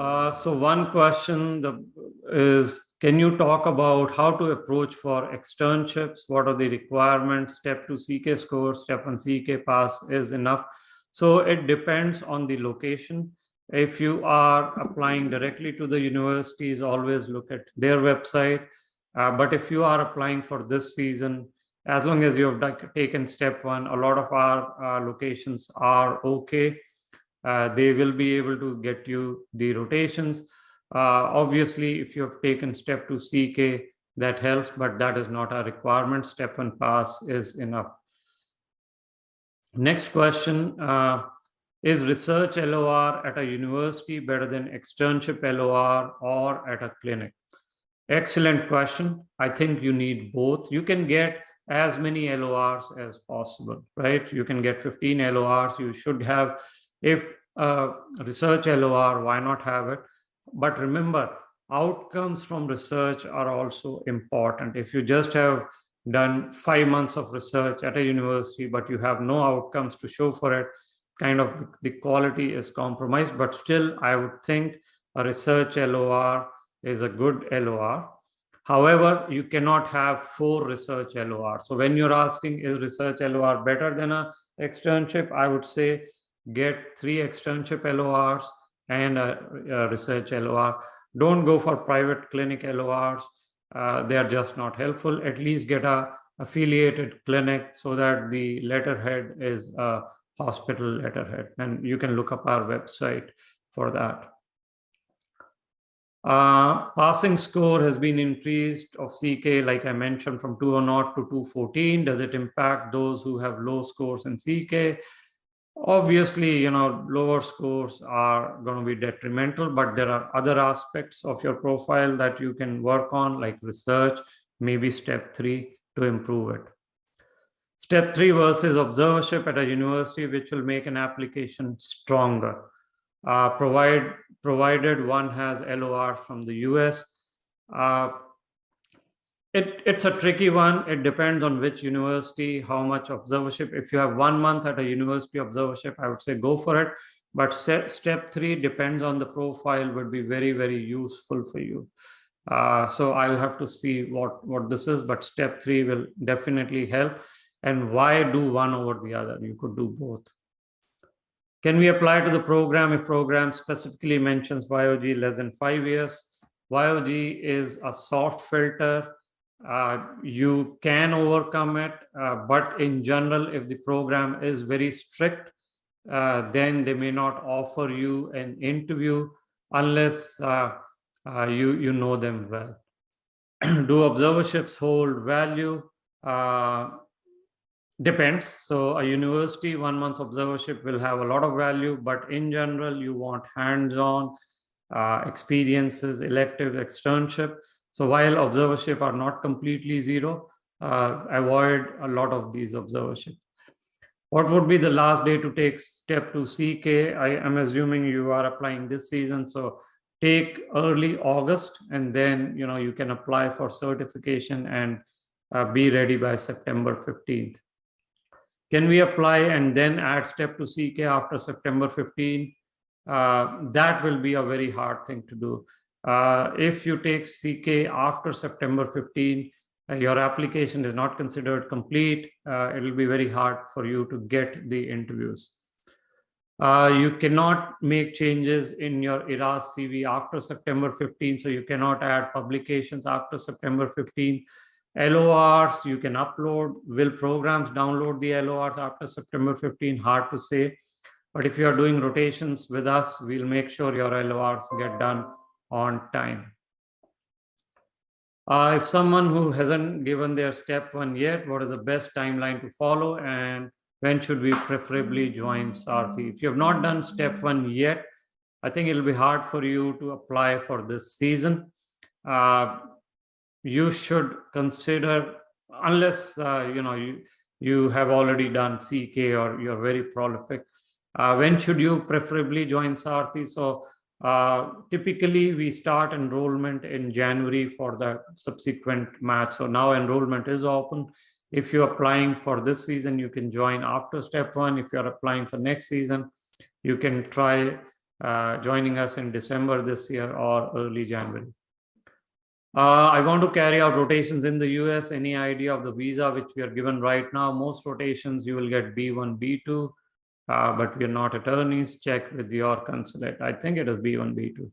So one question is, can you talk about how to approach for externships? What are the requirements? Step 2 CK score, step 1 CK pass is enough. So it depends on the location. If you are applying directly to the universities, always look at their website. But if you are applying for this season, as long as you have taken step 1, a lot of our locations are okay. They will be able to get you the rotations. Obviously, if you have taken step 2 CK, that helps, but that is not a requirement. Step 1 pass is enough. Next question, is research LOR at a university better than externship LOR or at a clinic? Excellent question. I think you need both. You can get as many LORs as possible, right? You can get 15 LORs. You should have, if research LOR, why not have it? But remember, outcomes from research are also important. If you just have done 5 months of research at a university, but you have no outcomes to show for it, kind of the quality is compromised. But still, I would think a research LOR is a good LOR. However, you cannot have 4 research LOR. So when you're asking, is research LOR better than an externship? I would say get 3 externship LORs and a research LOR. Don't go for private clinic LORs. They are just not helpful. At least get a affiliated clinic so that the letterhead is a hospital letterhead. And you can look up our website for that. Passing score has been increased of CK, like I mentioned, from 209 to 214. Does it impact those who have low scores in CK? Obviously, lower scores are going to be detrimental, but there are other aspects of your profile that you can work on, like research, maybe step 3 to improve it. Step 3 versus observership at a university, which will make an application stronger. Provided one has LOR from the US. It's a tricky one. It depends on which university, how much observership. If you have 1 month at a university observership, I would say go for it. But step 3 depends on the profile, would be very, very useful for you. So I'll have to see what this is, but step 3 will definitely help. And why do one over the other? You could do both. Can we apply to the program if program specifically mentions YOG less than 5 years? YOG is a soft filter. You can overcome it, but in general, if the program is very strict, then they may not offer you an interview unless you know them well. Do observerships hold value? Depends. So a university 1 month observership will have a lot of value, but in general, you want hands-on experiences, elective externship. So while observership are not completely zero, avoid a lot of these observerships. What would be the last day to take step 2 CK? I am assuming you are applying this season, so take early August, and then you can apply for certification and be ready by September 15th. Can we apply and then add step 2 CK after September 15? That will be a very hard thing to do. If you take CK after September 15, your application is not considered complete. It will be very hard for you to get the interviews. You cannot make changes in your ERAS CV after September 15, so you cannot add publications after September 15. LORs you can upload. Will programs download the LORs after September 15? Hard to say. But if you are doing rotations with us, we'll make sure your LORs get done on time. If someone who hasn't given their step 1 yet, what is the best timeline to follow, and when should we preferably join Sarthi? If you have not done step 1 yet, I think it'll be hard for you to apply for this season. You should consider, unless you have already done CK or you're very prolific, when should you preferably join Sarthi? So typically we start enrollment in January for the subsequent match. So now enrollment is open. If you're applying for this season, you can join after step 1. If you're applying for next season, you can try joining us in December this year or early January. I want to carry out rotations in the US. Any idea of the visa which we are given right now? Most rotations you will get B1, B2, but we are not attorneys. Check with your consulate. I think it is B1, B2.